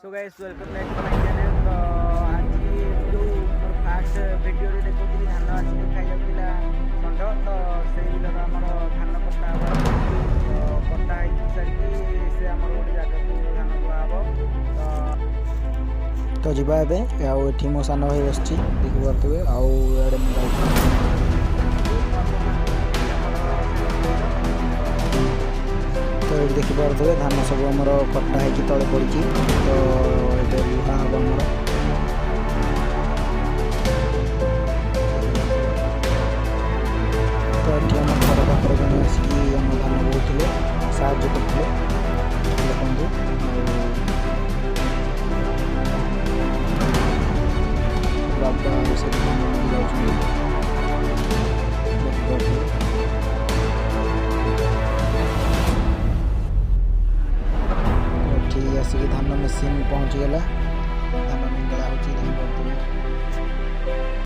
So guys welcome back to my channel. तो आज जो मोर फास्ट वीडियो रे देखौଥିଲି धान आसी खाइ जाउतिला षंढ। तो सेଇ बिलर हमर धान कटा हबो। तो कटा हेकि सारी से हमर गोटे जागा को धान बुआ हबो। तो जीवा एबे आउ एठी मो सान भाई बसची देखि परतबे आउ एडे मो जाउ तो ये देखि पारे धान सब आमर कटा है तले पड़ी। तो ये लुहा हम आमर तो ये आम घर पाखे जन आसिक आम धान बोते साहय करते बाबा से आसिक धान मेसीन पहुँची गला। धान